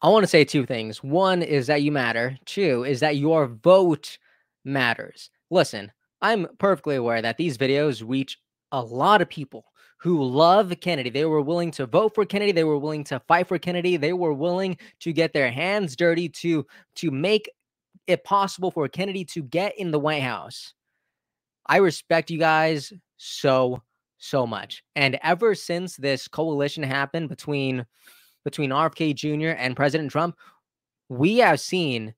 I want to say two things. One is that you matter. Two is that your vote matters. Listen, I'm perfectly aware that these videos reach a lot of people who love Kennedy. They were willing to vote for Kennedy. They were willing to fight for Kennedy. They were willing to get their hands dirty to make it possible for Kennedy to get in the White House. I respect you guys so much. And ever since this coalition happened between RFK Jr. and President Trump, we have seen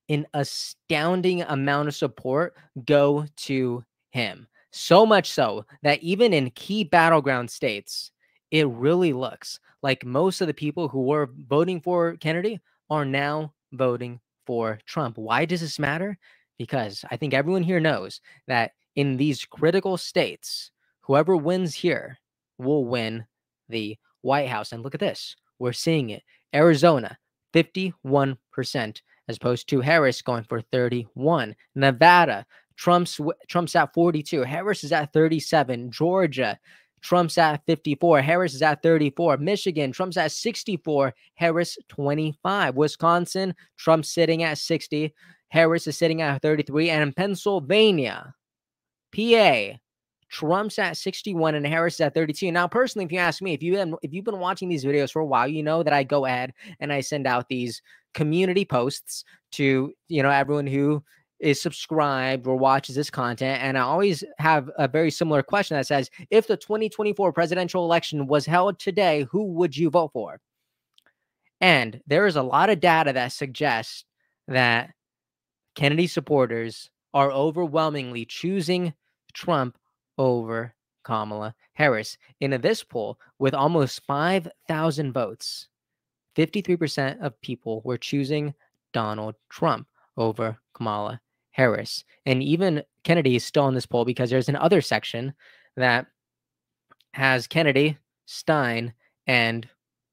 an astounding amount of support go to him. So much so that even in key battleground states, it really looks like most of the people who were voting for Kennedy are now voting for Trump. Why does this matter? Because I think everyone here knows that in these critical states, whoever wins here will win the White House. And look at this. We're seeing it. Arizona, 51%, as opposed to Harris going for 31. Nevada, Trump's at 42. Harris is at 37. Georgia, Trump's at 54. Harris is at 34. Michigan, Trump's at 64. Harris 25. Wisconsin, Trump's sitting at 60. Harris is sitting at 33. And in Pennsylvania, PA, Trump's at 61 and Harris is at 32. Now, personally, if you ask me, if you've been watching these videos for a while, you know that I go ahead and I send out these community posts to, everyone who is subscribed or watches this content. And I always have a very similar question that says, if the 2024 presidential election was held today, who would you vote for? And there is a lot of data that suggests that Kennedy supporters are overwhelmingly choosing Trump over Kamala Harris. In this poll, with almost 5,000 votes, 53% of people were choosing Donald Trump over Kamala Harris. And even Kennedy is still in this poll because there's another section that has Kennedy, Stein, and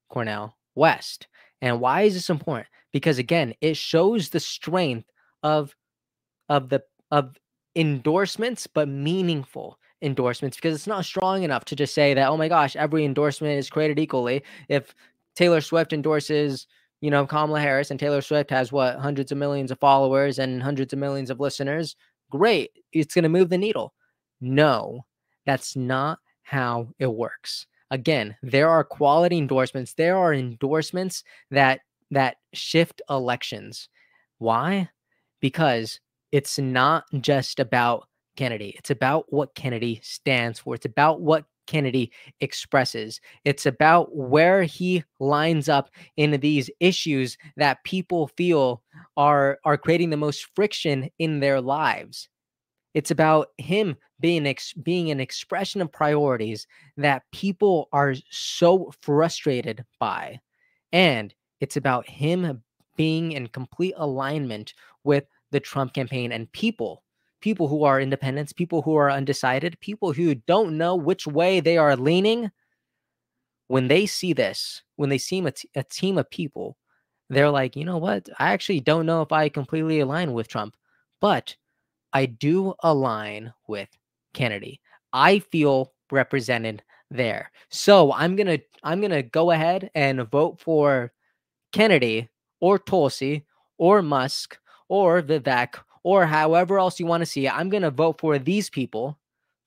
Cornel West. And why is this important? Because again, it shows the strength of endorsements, but meaningful endorsements, because it's not strong enough to just say that, oh my gosh, every endorsement is created equally. If Taylor Swift endorses, Kamala Harris, and Taylor Swift has hundreds of millions of followers and hundreds of millions of listeners, great, it's going to move the needle. No, that's not how it works. Again, there are quality endorsements. There are endorsements that shift elections. Why? Because it's not just about Kennedy. It's about what Kennedy stands for. It's about what Kennedy expresses. It's about where he lines up in these issues that people feel are creating the most friction in their lives. It's about him being an expression of priorities that people are so frustrated by. And it's about him being in complete alignment with the Trump campaign and people who are independents, people who are undecided, people who don't know which way they are leaning. When they see this, when they see a team of people, they're like, you know what? I actually don't know if I completely align with Trump, but I do align with Kennedy. I feel represented there. So I'm gonna go ahead and vote for Kennedy or Tulsi or Musk or Vivek or however else you want to see it. I'm going to vote for these people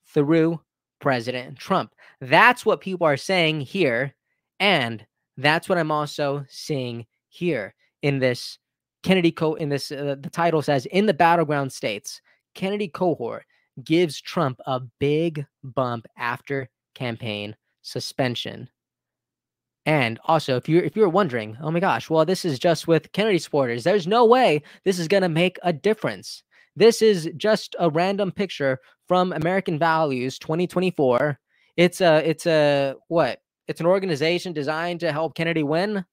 through President Trump. That's what people are saying here. And that's what I'm also seeing here in this Kennedy the title says, in the battleground states, Kennedy cohort gives Trump a big bump after campaign suspension. And also, if you're wondering, oh my gosh, well, this is just with Kennedy supporters. There's no way this is going to make a difference. This is just a random picture from American Values 2024. It's what? It's an organization designed to help Kennedy win.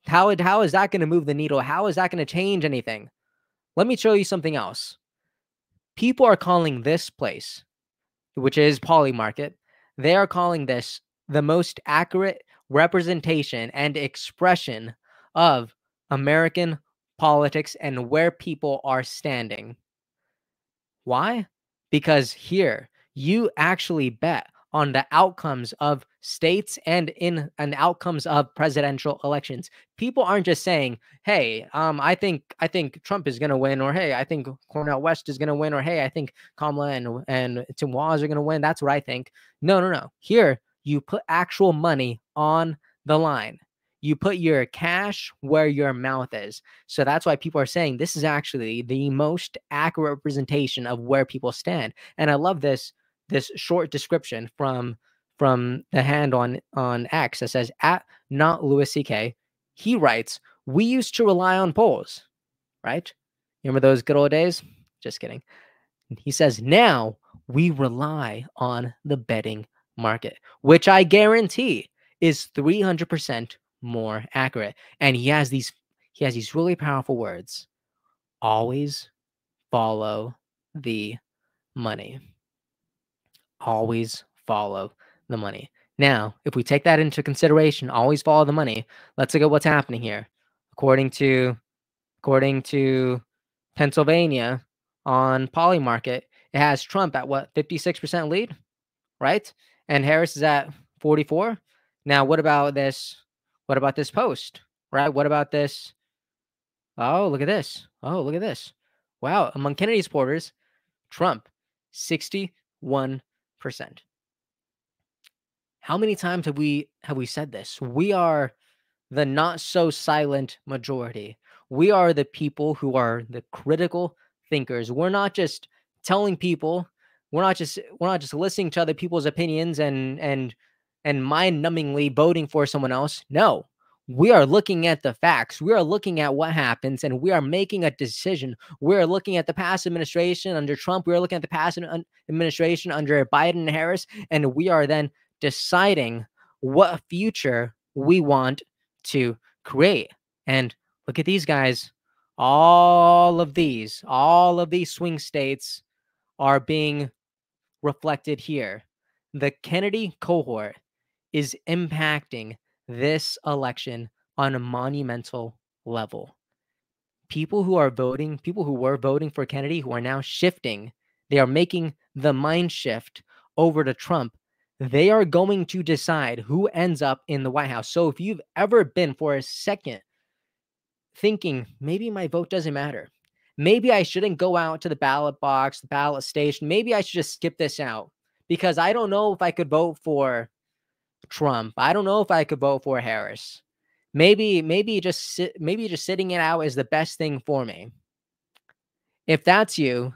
How is that going to move the needle? How is that going to change anything? Let me show you something else. People are calling this place, which is Poly Market, they are calling this the most accurate representation and expression of American politics and where people are standing. Why? Because here you actually bet on the outcomes of states and outcomes of presidential elections. People aren't just saying, "Hey, I think Trump is going to win," or "Hey, I think Cornel West is going to win," or "Hey, I think Kamala and Tim Walz are going to win. That's what I think." No, no, no. Here, you put actual money on the line. You put your cash where your mouth is. So that's why people are saying this is actually the most accurate representation of where people stand. And I love this short description from the hand on X that says at not Louis CK. He writes, "We used to rely on polls, right? Remember those good old days?" Just kidding. He says, "Now we rely on the betting market, which I guarantee is 300% more accurate." And he has these really powerful words. Always follow the money. Always follow the money. Now, if we take that into consideration, always follow the money. Let's look at what's happening here. According to Pennsylvania on Polymarket, it has Trump at what, 56% lead, right? And Harris is at 44. Now, what about this? What about this post, right? What about this? Oh, look at this. Oh, look at this. Wow, among Kennedy supporters, Trump, 61%. How many times have we said this? We are the not so silent majority. We are the people who are the critical thinkers. We're not just telling people, we're not just listening to other people's opinions and mind-numbingly voting for someone else. No. We are looking at the facts. We are looking at what happens and we are making a decision. We are looking at the past administration under Trump. We are looking at the past administration under Biden and Harris, and we are then deciding what future we want to create. And look at these guys. All of these swing states are being reflected here. The Kennedy cohort is impacting this election on a monumental level. People who were voting for Kennedy, who are now shifting, they are making the mind shift over to Trump. They are going to decide who ends up in the White House. So if you've ever been for a second thinking, maybe my vote doesn't matter, maybe I shouldn't go out to the ballot box, the ballot station, maybe I should just skip this out because I don't know if I could vote for Trump. I don't know if I could vote for Harris. Maybe just sitting it out is the best thing for me. If that's you,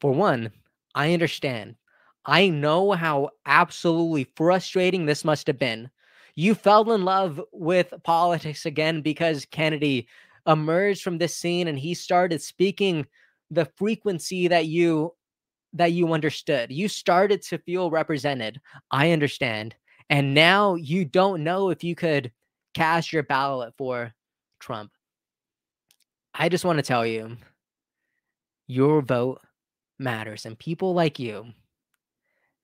for one, I understand. I know how absolutely frustrating this must have been. You fell in love with politics again because Kennedy emerged from this scene and he started speaking the frequency that you understood. You started to feel represented. I understand. And now you don't know if you could cast your ballot for Trump. I just want to tell you, your vote matters. And people like you,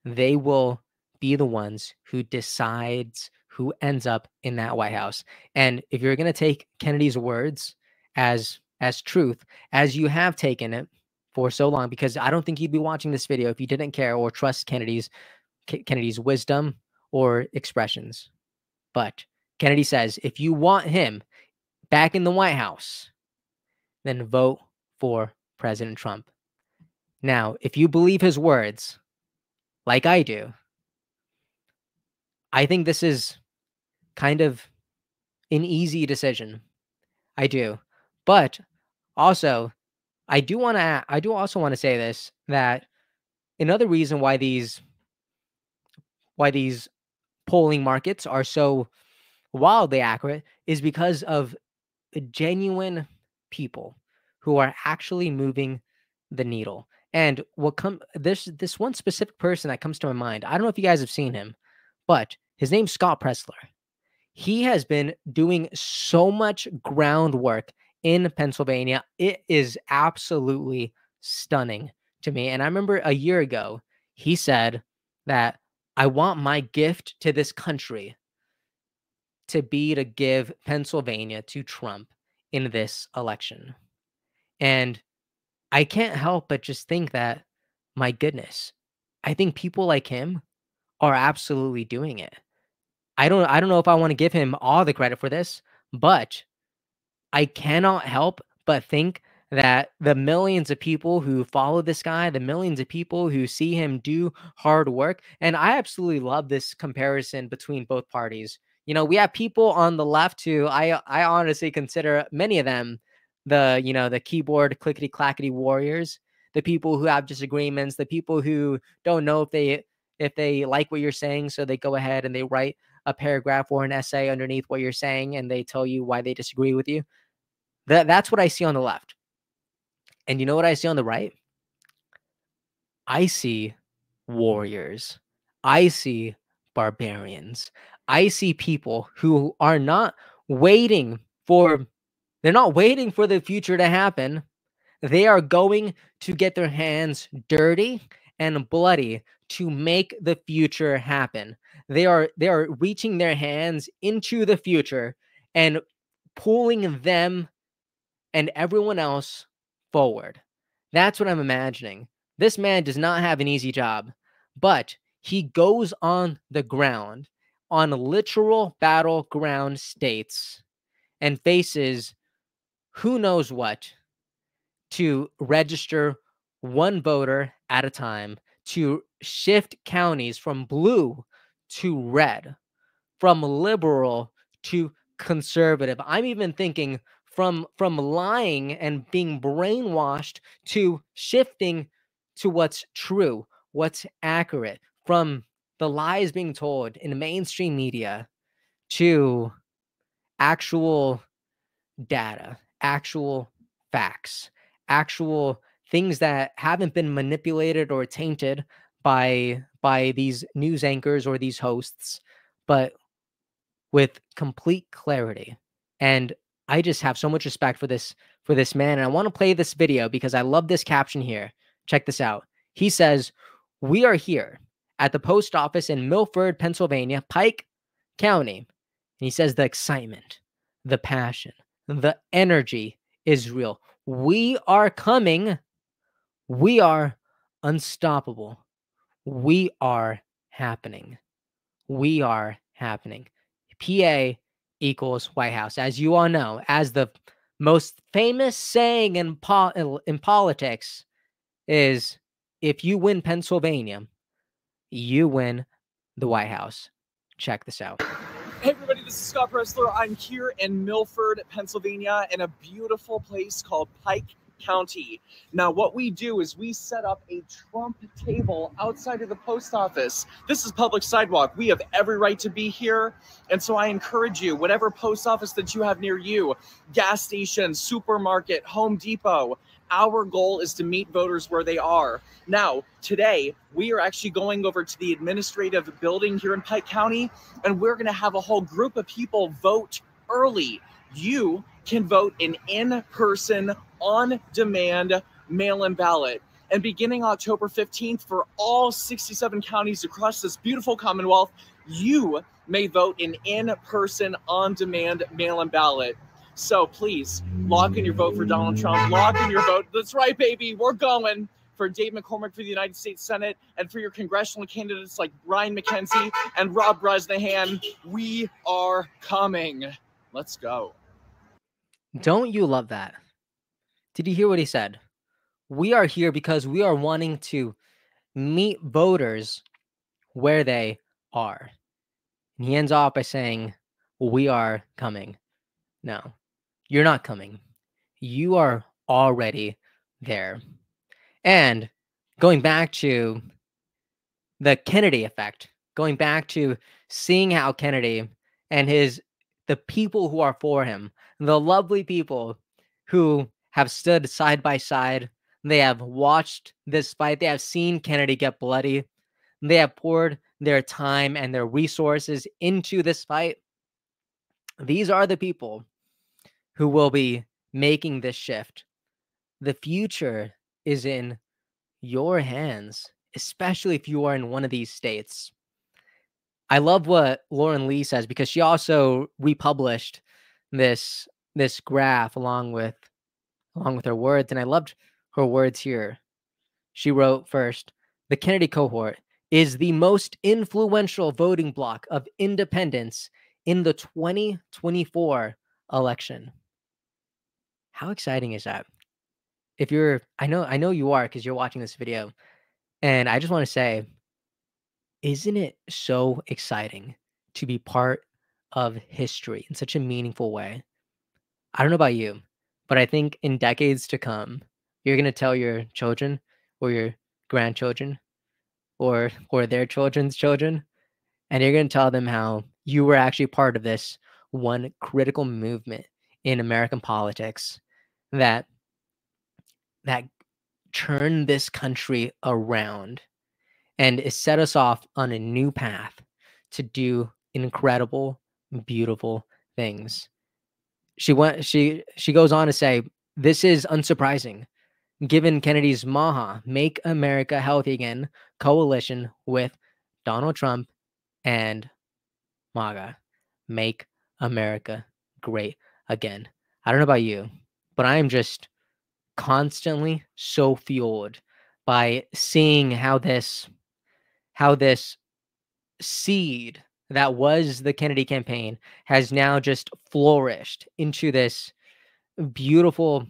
they will be the ones who decides who ends up in that White House. And if you're going to take Kennedy's words as truth, as you have taken it for so long, because I don't think you'd be watching this video if you didn't care or trust Kennedy's wisdom or expressions. But Kennedy says, if you want him back in the White House, then vote for President Trump. Now, if you believe his words, like I do, I think this is kind of an easy decision. I do. But also, I do also want to say this, that another reason why these polling markets are so wildly accurate is because of genuine people who are actually moving the needle. And this one specific person that comes to my mind, I don't know if you guys have seen him, but his name's Scott Presler. He has been doing so much groundwork in Pennsylvania. It is absolutely stunning to me. And I remember a year ago, he said that I want my gift to this country to be to give Pennsylvania to Trump in this election. And I can't help but just think that, my goodness, I think people like him are absolutely doing it. I don't know if I wanna give him all the credit for this, but I cannot help but think that the millions of people who follow this guy, the millions of people who see him do hard work, and I absolutely love this comparison between both parties. You know, we have people on the left who I honestly consider many of them the keyboard clickety clackety warriors, the people who have disagreements, the people who don't know if they like what you're saying, so they go ahead and they write a paragraph or an essay underneath what you're saying and they tell you why they disagree with you. That's what I see on the left. And you know what I see on the right? I see warriors. I see barbarians. I see people who are not waiting for they're not waiting for the future to happen. They are going to get their hands dirty and bloody to make the future happen. They are reaching their hands into the future and pulling them and everyone else forward. That's what I'm imagining. This man does not have an easy job, but he goes on the ground, on literal battleground states, and faces who knows what to register one voter at a time, to shift counties from blue to red, from liberal to conservative. I'm even thinking from lying and being brainwashed to shifting to what's true, what's accurate, from the lies being told in mainstream media to actual data, actual facts, actual things that haven't been manipulated or tainted by these news anchors or these hosts, but with complete clarity. And I just have so much respect for this man. And I want to play this video because I love this caption here. Check this out. He says, "We are here at the post office in Milford, Pennsylvania, Pike County." And he says the excitement, the passion, the energy is real. We are coming. We are unstoppable. We are happening. We are happening. PA equals White House. As you all know, as the most famous saying in politics is, if you win Pennsylvania, you win the White House. Check this out. Hey everybody, this is Scott Pressler. I'm here in Milford, Pennsylvania, in a beautiful place called Pike County. Now what we do is we set up a Trump table outside of the post office. This is public sidewalk. We have every right to be here. And so I encourage you, whatever post office that you have near you, gas station, supermarket, Home Depot, our goal is to meet voters where they are. Now, today, we are actually going over to the administrative building here in Pike County, and we're gonna have a whole group of people vote early. You can vote an in-person, on-demand mail-in ballot. And beginning October 15th, for all 67 counties across this beautiful Commonwealth, you may vote an in-person, on-demand mail-in ballot. So please, lock in your vote for Donald Trump. Lock in your vote. That's right, baby. We're going for Dave McCormick for the United States Senate, and for your congressional candidates like Brian McKenzie and Rob Bresnahan. We are coming. Let's go. Don't you love that? Did you hear what he said? We are here because we are wanting to meet voters where they are. And he ends off by saying, "We are coming." No, you're not coming. You are already there. And going back to the Kennedy effect, going back to seeing how Kennedy and the people who are for him, the lovely people who have stood side by side, they have watched this fight, they have seen Kennedy get bloody, they have poured their time and their resources into this fight. These are the people who will be making this shift. The future is in your hands, especially if you are in one of these states. I love what Lauren Lee says because she also republished this graph along with her words, and I loved her words here. She wrote first, the Kennedy cohort is the most influential voting bloc of independents in the 2024 election. How exciting is that? If you're, I know you are because you're watching this video, and I just want to say, isn't it so exciting to be part of history in such a meaningful way? I don't know about you, but I think in decades to come, you're gonna tell your children or your grandchildren or their children's children, and you're gonna tell them how you were actually part of this one critical movement in American politics that that turned this country around and it set us off on a new path to do incredible, beautiful things. She goes on to say, "This is unsurprising, given Kennedy's MAHA, Make America Healthy Again coalition with Donald Trump and MAGA, Make America Great Again." I don't know about you, but I am just constantly so fueled by seeing how this seed that was the Kennedy campaign has now just flourished into this beautiful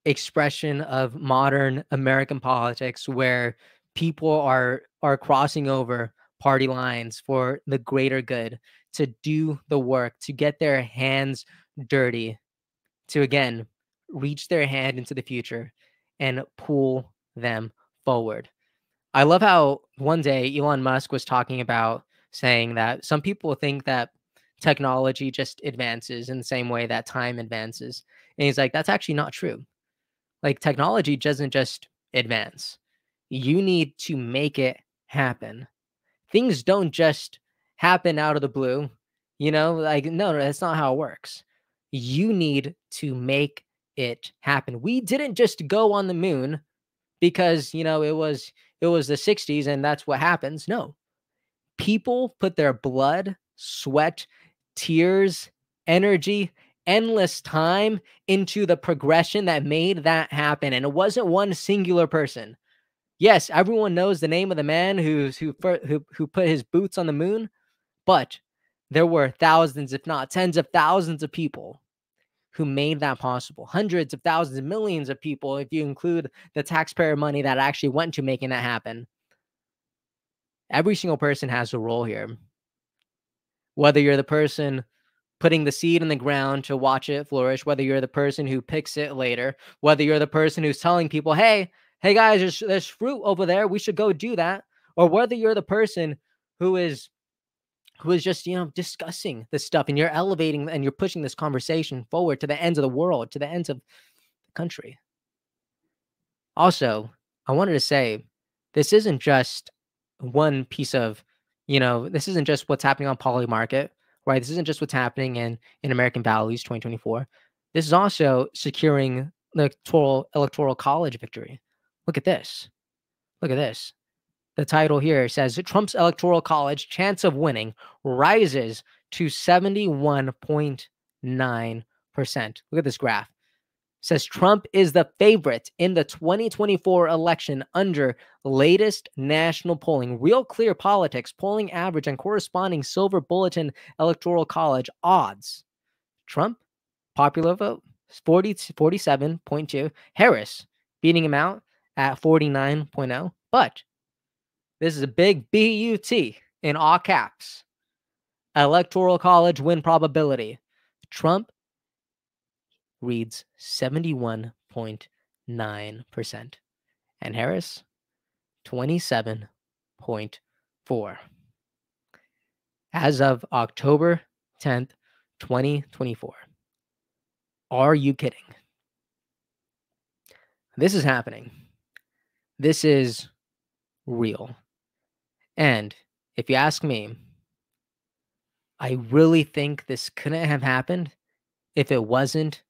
expression of modern American politics where people are crossing over party lines for the greater good, to do the work, to get their hands dirty, to again reach their hand into the future and pull them forward. I love how one day Elon Musk was talking about saying that some people think that technology just advances in the same way that time advances. And he's like, that's actually not true. Like, technology doesn't just advance, you need to make it happen. Things don't just happen out of the blue, like, no, that's not how it works. You need to make it happen. We didn't just go on the moon because it was the 60s and that's what happens. No, people put their blood, sweat, tears, energy, endless time into the progression that made that happen, and it wasn't one singular person. Yes, everyone knows the name of the man who put his boots on the moon, but there were thousands, if not tens of thousands of people who made that possible. Hundreds of thousands, millions of people, if you include the taxpayer money that actually went to making that happen. Every single person has a role here. Whether you're the person putting the seed in the ground to watch it flourish, whether you're the person who picks it later, whether you're the person who's telling people, hey guys, there's fruit over there, we should go do that, or whether you're the person who is just, discussing this stuff and you're elevating and you're pushing this conversation forward to the ends of the world, to the ends of the country. Also, I wanted to say, this isn't just one piece of, this isn't just what's happening on Poly Market, right? This isn't just what's happening in American Values 2024. This is also securing the electoral college victory. Look at this. Look at this. The title here says Trump's electoral college chance of winning rises to 71.9%. Look at this graph. Says Trump is the favorite in the 2024 election under latest national polling. Real Clear Politics polling average and corresponding Silver Bulletin Electoral College odds. Trump, popular vote, 47.2. Harris beating him out at 49.0. But this is a big BUT in all caps. Electoral college win probability. Trump reads 71.9%. And Harris, 27.4%. As of October 10th, 2024. Are you kidding? This is happening. This is real. And if you ask me, I really think this couldn't have happened if it wasn't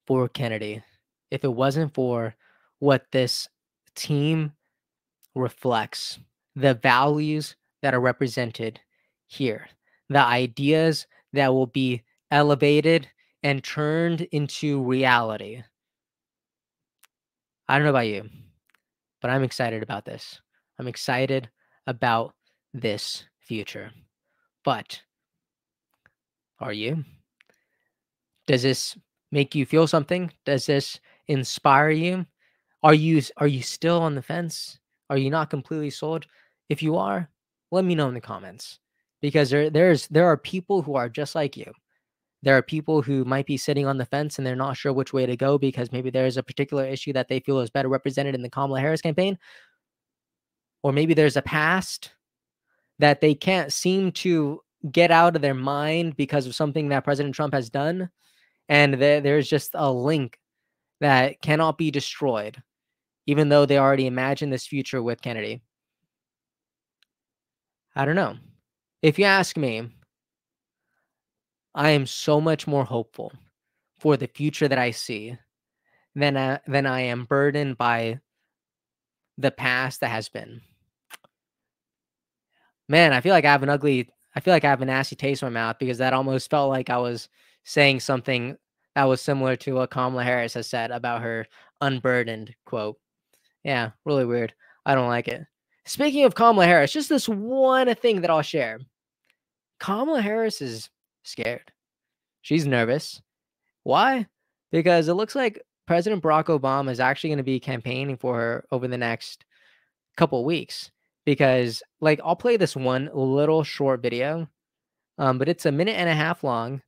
for Kennedy, if it wasn't for what this team reflects, the values that are represented here, the ideas that will be elevated and turned into reality. I don't know about you, but I'm excited about this. I'm excited about this future. But are you? Does this make you feel something? Does this inspire you? Are you still on the fence? Are you not completely sold? If you are, let me know in the comments, because there are people who are just like you. There are people who might be sitting on the fence and they're not sure which way to go because maybe there's a particular issue that they feel is better represented in the Kamala Harris campaign, or maybe there's a past that they can't seem to get out of their mind because of something that President Trump has done, and there's just a link that cannot be destroyed, even though they already imagined this future with Kennedy. I don't know. If you ask me, I am so much more hopeful for the future that I see than I am burdened by the past that has been. Man, I feel like I have a nasty taste in my mouth because that almost felt like I was saying something that was similar to what Kamala Harris has said about her unburdened quote. Yeah, really weird. I don't like it. Speaking of Kamala Harris, just this one thing that I'll share. Kamala Harris is scared. She's nervous. Why? Because it looks like President Barack Obama is actually going to be campaigning for her over the next couple of weeks. Because, like, I'll play this one little short video, but it's a minute and a half long.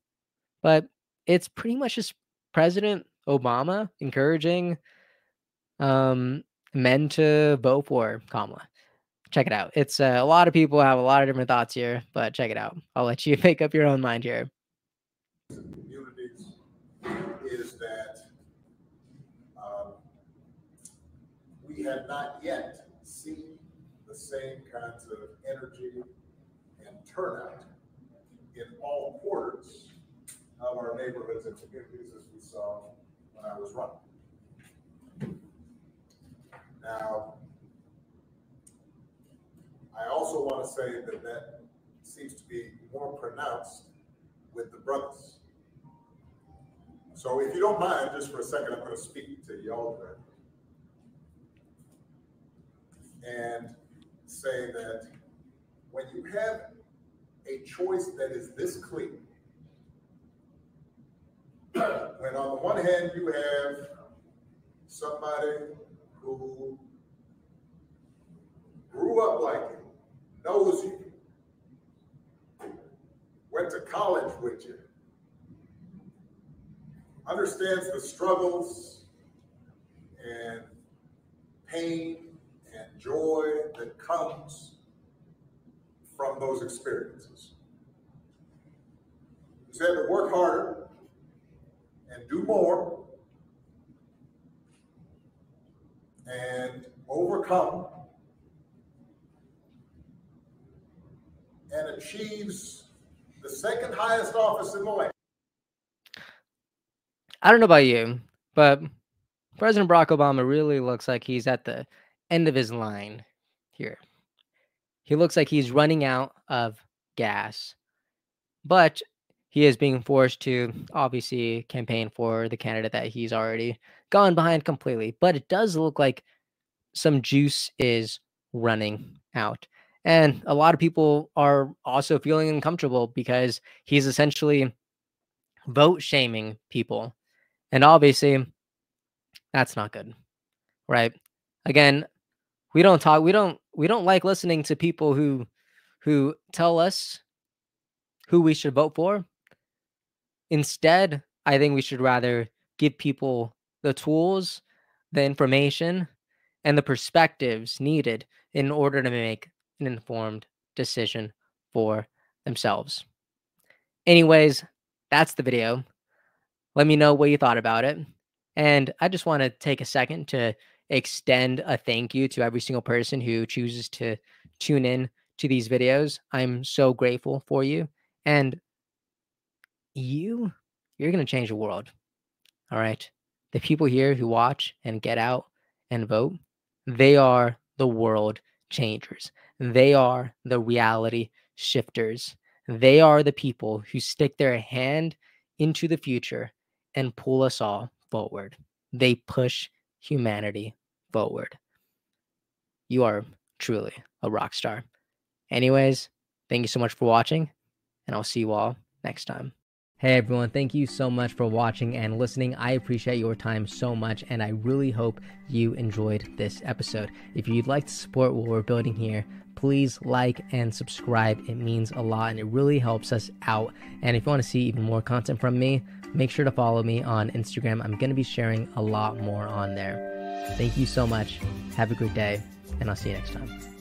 But it's pretty much just President Obama encouraging men to vote for Kamala. Check it out. It's a lot of people have a lot of different thoughts here, but check it out. I'll let you make up your own mind here. Communities is that we have not yet seen the same kinds of energy and turnout in all quarters of our neighborhoods and communities as we saw when I was running. Now, I also want to say that that seems to be more pronounced with the brothers. So if you don't mind, just for a second, I'm going to speak to y'all directly and say that when you have a choice that is this clear, when on the one hand you have somebody who grew up like you, knows you, went to college with you, understands the struggles and pain and joy that comes from those experiences. He's had to work harder and do more and overcome and achieves the second highest office in the land. I don't know about you, but President Barack Obama really looks like he's at the end of his line here. He looks like he's running out of gas, but he is being forced to obviously campaign for the candidate that he's already gone behind completely. But it does look like some juice is running out. And a lot of people are also feeling uncomfortable because he's essentially vote shaming people. And obviously, that's not good, right? Again, we don't like listening to people who tell us who we should vote for. Instead, I think we should rather give people the tools, the information, and the perspectives needed in order to make an informed decision for themselves. Anyways, that's the video. Let me know what you thought about it. And I just want to take a second to extend a thank you to every single person who chooses to tune in to these videos. I'm so grateful for you. And you're going to change the world. All right. The people here who watch and get out and vote, they are the world changers. They are the reality shifters. They are the people who stick their hand into the future and pull us all forward. They push humanity forward. you are truly a rock star. Anyways, thank you so much for watching, and I'll see you all next time. Hey everyone, thank you so much for watching and listening. I appreciate your time so much, and I really hope you enjoyed this episode. If you'd like to support what we're building here, please like and subscribe. It means a lot and it really helps us out. And if you want to see even more content from me, make sure to follow me on Instagram. I'm going to be sharing a lot more on there. Thank you so much. Have a great day, and I'll see you next time.